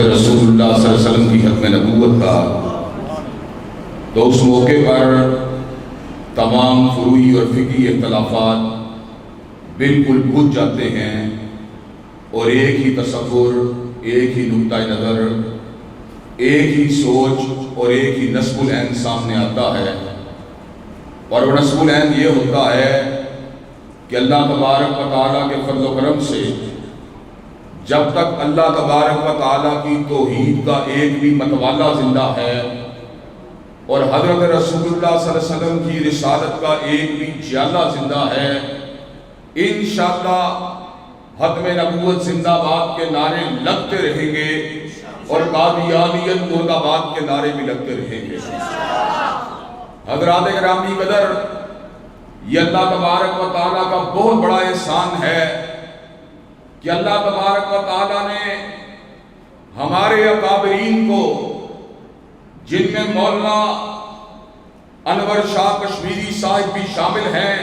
رسول اللہ صلی اللہ علیہ وسلم کی ختم نبوت کا، تو اس موقع پر تمام فروعی اور فقہی اختلافات بالکل بجھ جاتے ہیں اور ایک ہی تصور، ایک ہی نقطۂ نظر، ایک ہی سوچ اور ایک ہی نصب العین سامنے آتا ہے۔ اور وہ نصب العین یہ ہوتا ہے کہ اللہ تبارک و تعالیٰ کے فضل و کرم سے جب تک اللہ تبارک و تعالیٰ کی توحید کا ایک بھی متوالا زندہ ہے اور حضرت رسول اللہ صلی اللہ علیہ وسلم کی رسالت کا ایک بھی جیالہ زندہ ہے، انشاءاللہ ختم نبوت زندہ باد کے نعرے لگتے رہیں گے اور قادیانیت مرد آباد کے نعرے بھی لگتے رہیں گے۔ حضرات گرامی قدر، یہ اللہ تبارک و تعالیٰ کا بہت بڑا احسان ہے کہ اللہ تبارک و تعالیٰ نے ہمارے اکابرین کو، جن میں مولانا انور شاہ کشمیری صاحب بھی شامل ہیں،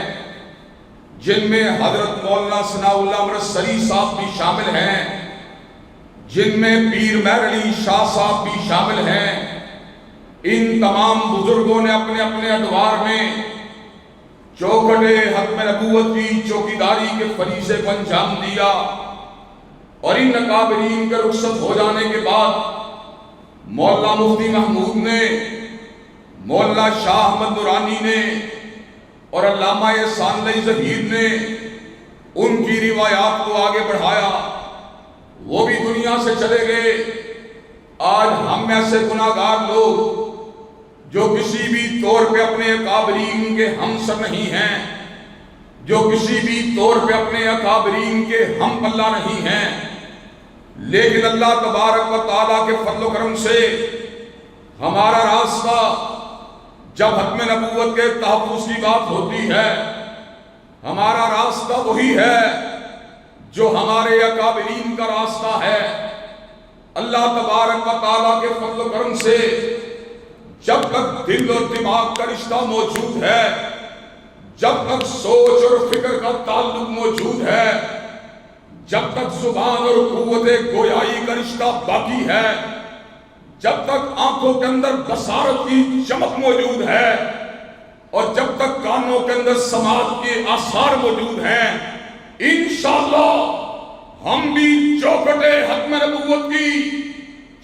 جن میں حضرت مولانا ثناء اللہ مرسلی صاحب بھی شامل ہیں، جن میں پیر مہر علی شاہ صاحب بھی شامل ہیں، ان تمام بزرگوں نے اپنے اپنے ادوار میں چوکھٹ ختم نبوت کی چوکیداری کے فریضے کو انجام دیا۔ اور ان اکابرین کے رخصت ہو جانے کے بعد مولانا مفتی محمود نے، مولانا شاہ احمد نورانی نے اور علامہ احسان علی ظہیر نے ان کی روایات کو آگے بڑھایا۔ وہ بھی دنیا سے چلے گئے۔ آج ہم ایسے گناہگار لوگ جو کسی بھی طور پہ اپنے اکابرین کے ہمسر نہیں ہیں، جو کسی بھی طور پہ اپنے اکابرین کے ہم پلہ نہیں ہیں، لیکن اللہ تبارک و تعالیٰ کے فضل و کرم سے ہمارا راستہ جب ختم نبوت کے تحفظ کی بات ہوتی ہے، ہمارا راستہ وہی ہے جو ہمارے اکابرین کا راستہ ہے۔ اللہ تبارک و تعالیٰ کے فضل و کرم سے جب تک دل اور دماغ کا رشتہ موجود ہے، جب تک سوچ اور فکر کا تعلق موجود ہے، جب تک زبان اور قوت گویائی کا رشتہ باقی ہے، جب تک آنکھوں کے اندر بصارت کی چمک موجود ہے، اور جب تک کانوں کے اندر سماعت کے آثار موجود ہیں، انشاءاللہ ہم بھی چوکھٹ ختم نبوت کی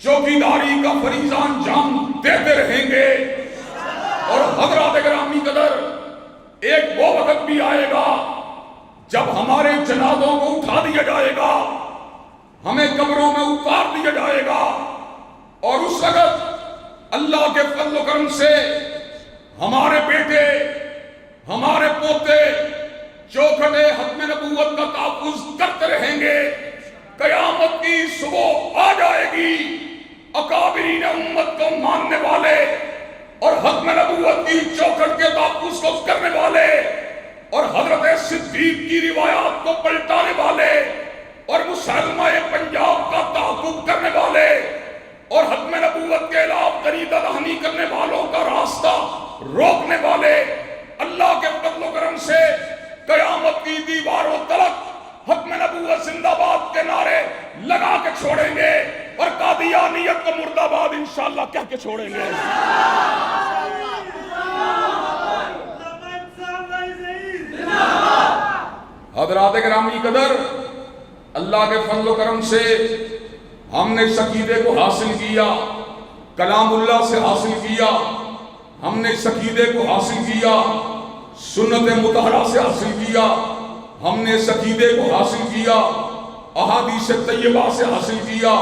چوکیداری کا فریضہ انجام دیتے رہیں گے۔ اور حضرات گرامی قدر، ایک وہ وقت بھی آئے گا جب ہمارے جنازوں کو اٹھا دیا جائے گا، ہمیں قبروں میں اتار دیا جائے گا، اور اس وقت اللہ کے فضل و کرم سے ہمارے بیٹے، ہمارے پوتے چوکھٹ ختم نبوت کا تحفظ کرتے رہیں گے۔ قیامت کی صبح آ جائے گی، اکابرین امت کو ماننے والے اور ختم نبوت کی چوکھٹ کے تحفظ کو کرنے والے اور حضرت صدیق کی روایات کو پلٹانے والے اور مسلمہ پنجاب کا تعاقب کرنے والے اور ختم نبوت کے خلاف دریدہ دہانی کرنے والوں کا راستہ روکنے والے اللہ کے فضل و کرم سے قیامت کی دیواروں تلک ختم نبوت زندہ باد کے نعرے لگا کے چھوڑیں گے اور قادیانیت کو مرد آباد انشاءاللہ کہہ کے چھوڑیں گے۔ حضرات گرامی قدر، اللہ کے فضل و کرم سے ہم نے عقیدے کو حاصل کیا، کلام اللہ سے حاصل کیا، ہم نے عقیدے کو حاصل کیا، سنت مطہرہ سے حاصل کیا، ہم نے عقیدے کو حاصل کیا، احادیث طیبہ سے حاصل کیا،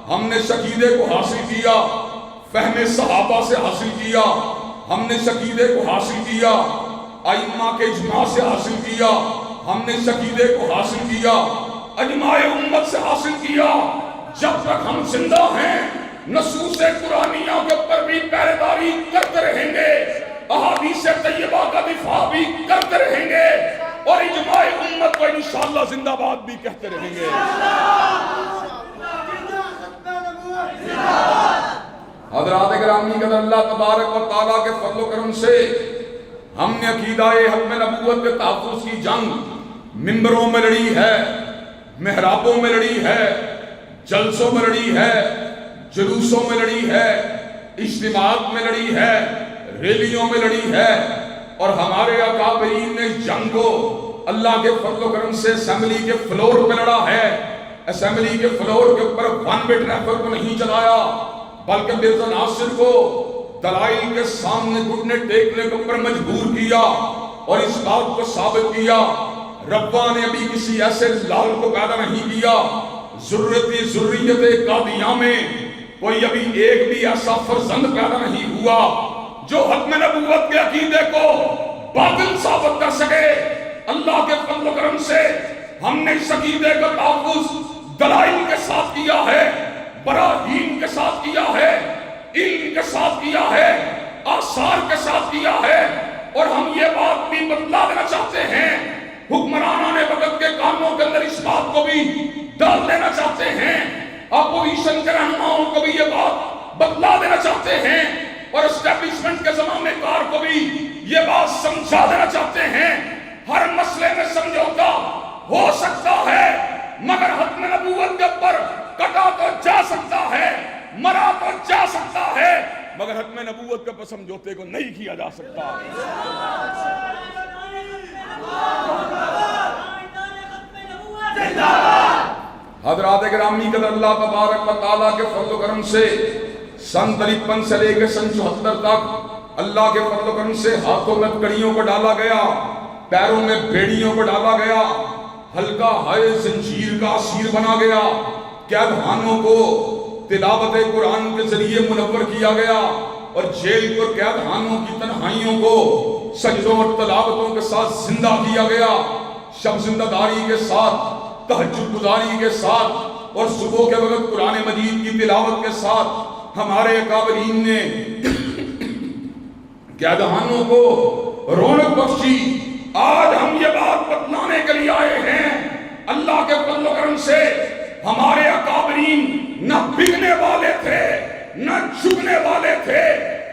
ہم نے عقیدے کو حاصل کیا، فہم صحابہ سے حاصل کیا، ہم نے عقیدے کو حاصل کیا، ائمہ کے اجماع سے حاصل کیا، ہم نے عقیدے کو حاصل کیا، اجماع امت سے حاصل کیا۔ جب تک ہم زندہ ہیں نصوص قرآنیہ کے اوپر بھی پہرے داری کرتے رہیں گے، احادیث طیبہ کا دفاع بھی کرتے رہیں گے، اور اجماع امت کو انشاءاللہ زندہ باد بھی کہتے رہیں گے۔ حضرات گرامی قدر، اللہ تبارک و تعالیٰ کے فضل و کرم سے ہم نے عقیدہ ختم نبوت کے تحفظ کی جنگ ممبروں میں لڑی ہے، محرابوں میں لڑی ہے، جلسوں میں لڑی ہے، جلوسوں میں لڑی ہے، اجتماعات میں لڑی ہے، ریلیوں میں لڑی ہے، اور ہمارے اکابرین نے جنگ کو اللہ کے فضل و کرم سے اسمبلی کے فلور پہ لڑا ہے۔ اسمبلی کے فلور کے اوپر ون وے ٹریفک کو نہیں چلایا، بلکہ مرزا ناصر کو دلائل کے سامنے گھٹنے ٹیکنے کے اوپر مجبور کیا اور اس بات کو ثابت کیا ربا نے ابھی کسی ایسے لال کو پیدا نہیں کیا، ذریت قادیاں میں کوئی ابھی ایک بھی ایسا فرزند پیدا نہیں ہوا جو ختم نبوت کے عقیدے کو باطل ثابت کر سکے۔ اللہ کے فضل و کرم سے ہم نے اس عقیدے کا تحفظ دلائل کے ساتھ کیا ہے، براہین کے ساتھ کیا ہے، علم کے ساتھ کیا ہے، آثار کے ساتھ کیا ہے، اور ہم یہ بات بھی بتلا دینا چاہتے ہیں، حکمرانوں نے وقت کے کاموں کے اندر اس بات کو بھی ڈال دینا چاہتے ہیں، اپوزیشن کے رہنماؤں کو بھی یہ بات بتلا دینا چاہتے ہیں، اور اسٹیبلشمنٹ کے زمانے کار کو بھی یہ بات سمجھا دینا چاہتے ہیں۔ ہر مسئلے میں سمجھوتا ہو سکتا ہے، مگر ختم نبوت کے اوپر کٹا تو جا سکتا ہے، مرا تو جا سکتا ہے، مگر ختم نبوت کے اوپر سمجھوتے کو نہیں کیا جا سکتا۔ حضرات گرامی قدر، اللہ تبارک و تعالیٰ کے فضل و کرم سے سن 53 سے لے کے سن 74 تک اللہ کے فضل و کرم سے ہاتھوں میں کڑیوں کو ڈالا گیا، پیروں میں بیڑیوں کو ڈالا گیا، ہلکا ہائے زنجیر کا اسیر بنا گیا، قید خانوں کو تلاوت قرآن کے ذریعے منور کیا گیا، اور جیل کو قید خانوں کی تنہائیوں کو سجدوں اور تلاوتوں کے ساتھ زندہ کیا گیا، شب زندہ داری کے ساتھ، تہجد گزاری کے ساتھ، اور صبح کے وقت قرآن مجید کی تلاوت کے ساتھ ہمارے اکابرین نے قید خانوں کو رونق بخشی۔ آج ہم یہ بات بتلانے کے لیے آئے ہیں، اللہ کے فضل و کرم سے ہمارے اکابرین نہ بکنے والے تھے، نہ جھکنے والے تھے،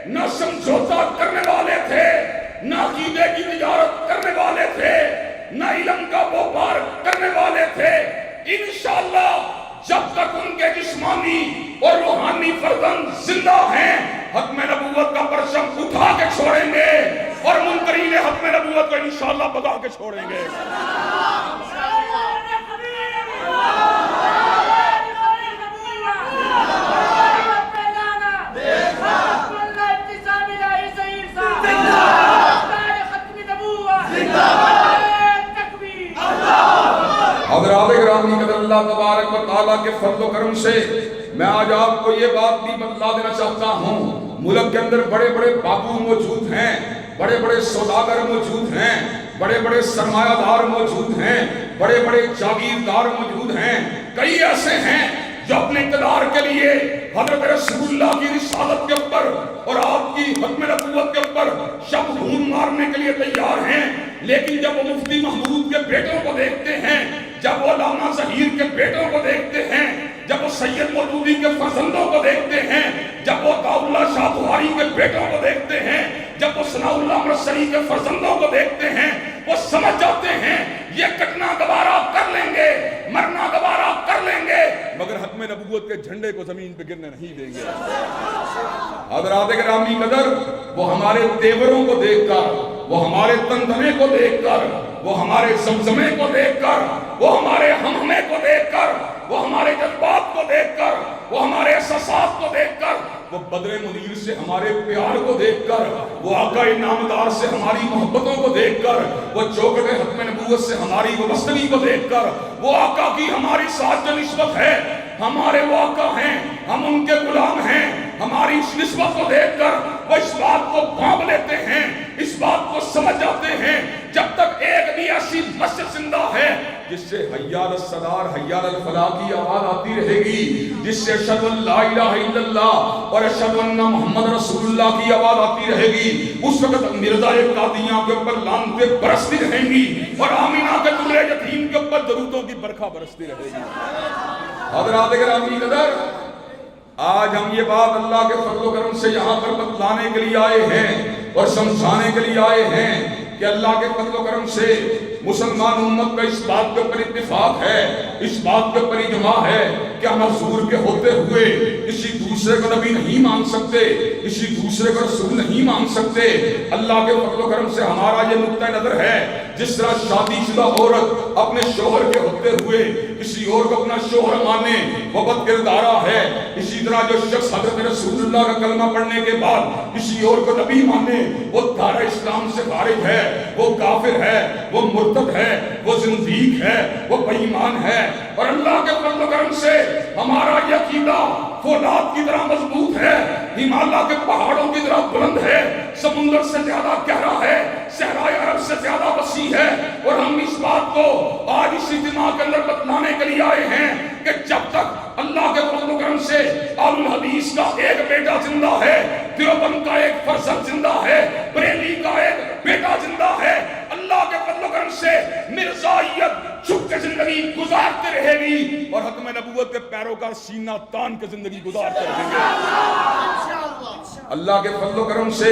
نہ سمجھوتا کرنے والے تھے، نہ عقیدے کی تجارت کرنے والے تھے، نہ علم کا وپار کرنے والے تھے۔ انشاءاللہ جب تک ان کے جسمانی اور روحانی فرزند زندہ ہیں، ختم نبوت کا پرچم اٹھا کے چھوڑیں گے، اور منکرین ختم نبوت کو انشاءاللہ بگا کے چھوڑیں گے۔ حضرات گرامی قدر، اللہ تبارک و تعالیٰ کے فضل و کرم سے میں آج آپ کو یہ بات بھی بتلا دینا چاہتا ہوں، ملک کے اندر بڑے بڑے بابو موجود ہیں، بڑے بڑے سوداگر موجود ہیں، بڑے بڑے سرمایہ دار موجود ہیں، بڑے بڑے جاگیردار موجود ہیں، کئی ایسے ہیں جو اپنے اقتدار کے لیے حضرت رسول اللہ کی رسالت کے اوپر اور آپ کی ختم نبوت کے اوپر شب خون مارنے کے لیے تیار ہیں، لیکن جب وہ مفتی محمود کے بیٹوں کو دیکھتے ہیں، جب وہ علامہ ظہیر کے بیٹوں کو دیکھتے ہیں، جب وہ سید مودودی کے فرزندوں کو دیکھتے ہیں، جب وہ عطاءاللہ شاہ بخاری کے بیٹوں کو دیکھتے ہیں، جب وہ ثناء اللہ مرسلی کے فرزندوں کو دیکھتے ہیں، وہ سمجھ جاتے ہیں یہ کٹنا گوارا کر لیں گے، مرنا گوارا کر لیں گے، مگر ختم نبوت کے جھنڈے کو زمین پہ گرنے نہیں دیں گے۔ حضرات گرامی قدر، وہ ہمارے تیوروں کو دیکھ کر، وہ ہمارے تندمے کو دیکھ کر، وہ ہمارے زمزمے کو دیکھ کر، وہ ہمارے ہمہمے کو دیکھ کر، وہ ہمارے جذبات کو دیکھ کر، وہ ہمارے احساسات کو دیکھ کر، وہ بدر منیر سے ہمارے پیار کو دیکھ کر، وہ آقا نامدار سے ہماری محبتوں کو دیکھ کر، وہ چوکھٹ ختم نبوت سے ہماری وابستگی کو دیکھ کر، وہ آقا کی ہماری ساتھ جو نسبت ہے، ہمارے وہ آقا ہیں، ہم ان کے غلام ہیں، ہماری اس نسبت کو دیکھ کر وہ اس بات کو بھانپ لیتے ہیں، اس بات کو سمجھ جاتے ہیں، جب تک ایک بھی ایسی مسجد زندہ ہے جس سے حی علی الصلاۃ حی علی الفلاح کی آواز آتی رہے گی، جس سے اشہد ان لا الہ الا اللہ اور اشہد ان محمد رسول اللہ کی آواز آتی رہے گی، اس وقت مرزا قادیاں کے اوپر لعنتیں برستی رہیں گی، اور آمینہ کے دلہے یتیم کے اوپر درودوں کی برکھا برستی رہے گی۔ حضرات گرامی قدر، آج ہم یہ بات اللہ کے فضل و کرم سے یہاں پر بتلانے کے لیے آئے ہیں اور سمجھانے کے لیے آئے ہیں کہ اللہ کے فضل و کرم سے مسلمان امت کا اس بات کے اوپر اتفاق ہے، اس بات کے اوپر اجماع ہے کہ ہم حضور کے ہوتے ہوئے کسی دوسرے کو نبی نہیں مان سکتے، کسی دوسرے کو رسول نہیں مان سکتے۔ اللہ کے فضل و کرم سے ہمارا یہ نقطہ نظر ہے، جس طرح شادی شدہ عورت اپنے شوہر کے ہوتے ہوئے کسی اور کو اپنا شوہر مانے وہ بد کردارہ ہے، اسی طرح جو شخص حضرت رسول اللہ کا کلمہ پڑھنے کے بعد کسی اور کو نبی مانے وہ دار اسلام سے خارج ہے، وہ کافر ہے، وہ مرتد ہے، وہ زندیق ہے، وہ بے ایمان ہے۔ اور اللہ کے فضل و کرم سے ہمارا یہ عقیدہ فولاد کی طرح مضبوط ہے، ہمالیہ کے پہاڑوں کی طرح بلند ہے، سمندر سے زیادہ گہرا ہے، صحرائے عرب سے زیادہ وسیع ہے۔ اور ہم اس بات کو آج اس اجتماع کے اندر بتلانے کے لیے آئے ہیں کہ جب تک اللہ کے فضل و کرم سے اہل الحدیث کا ایک بیٹا زندہ ہے، دیوبند کا ایک فرزند زندہ ہے، بریلی کا ایک بیٹا زندہ ہے، اللہ کے فضل و کرم سے مرزائیت چھپ کے زندگی گزارتے رہے گی اور ختم نبوت کے پیروکار سینہ تان کے زندگی گزارتے رہیں گے۔ اللہ کے فضل و کرم سے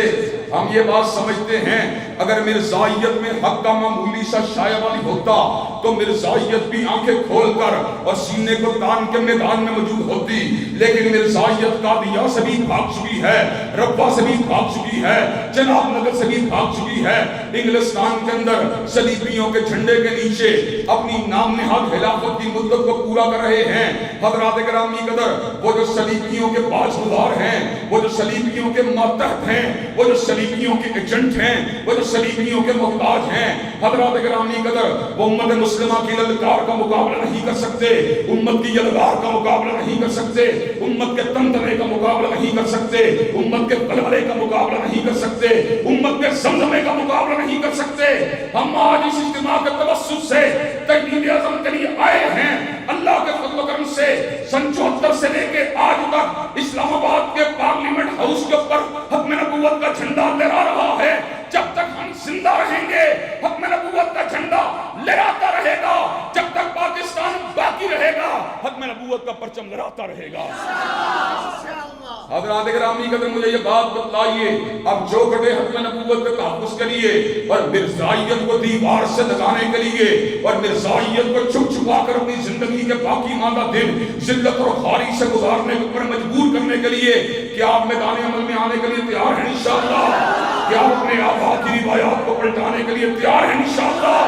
ہم یہ بات سمجھتے ہیں اگر مرزائیت میں حق کا معمولی سا شائع والی ہوتا تو مرزائیت بھی آنکھیں کھول کر اور سینے کو تان کے میدان میں موجود ہوتی، لیکن مرزائیت قادیہ سے بھی بھاگ چکی ہے، ربا سے بھی بھاگ چکی ہے، جناب نگر سے بھی بھاگ چکی ہے۔ انگلستان کے اندر صلیبیوں کے جھنڈے کے نیچے اپنی نام نہاد خلافت کی مدت کو پورا کر رہے ہیں۔ حضرات گرامی قدر وہ جو صلیبیوں کے باج گزار ہیں، وہ جو صلیبیوں کے ماتحت ہیں، وہ جو صلیبیوں کے ایجنٹ ہیں، وہ جو صلیبیوں کے محتاج ہیں، حضرات گرامی قدر وہ امت مسلمہ کی للکار کا مقابلہ نہیں کر سکتے، امت کی یلغار کا مقابلہ نہیں کر سکتے، امت کے تنتنے کا مقابلہ نہیں کر سکتے، امت کے بلبلے کا مقابلہ نہیں کر سکتے، امت کے زمزمے کا مقابلہ نہیں کر سکتے۔ ہم آج اس اجتماع کے توسط سے تجدید اعظم کے لیے آئے ہیں۔ اللہ کے فضل و کرم سے سن 74 سے لے کے آج تک اسلام آباد کے پارلیمنٹ ہاؤس کے اوپر ختم نبوت کا جھنڈا لہرا رہا ہے۔ جب تک ہم زندہ رہیں گے ختم نبوت کا جھنڈا لہراتا رہے گا، جب تک پاکستان باقی رہے گا ختم نبوت کا پرچم لہراتا رہے گا۔ حضرات گرامی قدر مجھے یہ بات بتلائیے، اب جو کٹے ختم نبوت کے تحفظ کے لیے اور مرزائیت کو دیوار سے لگانے کے لیے اور مرزائیت کو چھپ چھپا کر اپنی زندگی کے باقی ماندہ دن ذلت اور خواری سے گزارنے کے اوپر مجبور کرنے کے لیے کیا آپ میدان عمل میں آنے کے لیے تیار ہیں انشاءاللہ؟ کیا آپ اپنے آبا کی روایات کو پلٹانے کے لیے تیار ہیں انشاءاللہ؟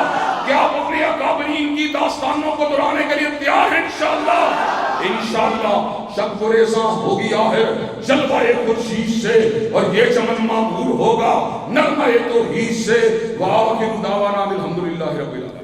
کیا آپ اپنے اکابرین کی داستانوں کو دہرانے کے لیے تیار ہیں انشاءاللہ؟ انشاءاللہ شب گریزاں ہوگی آخر جلوہ خورشید سے اور یہ چمن معمور ہوگا نغمہ توحید سے۔ وآخر دعوانا الحمدللہ رب العالمین۔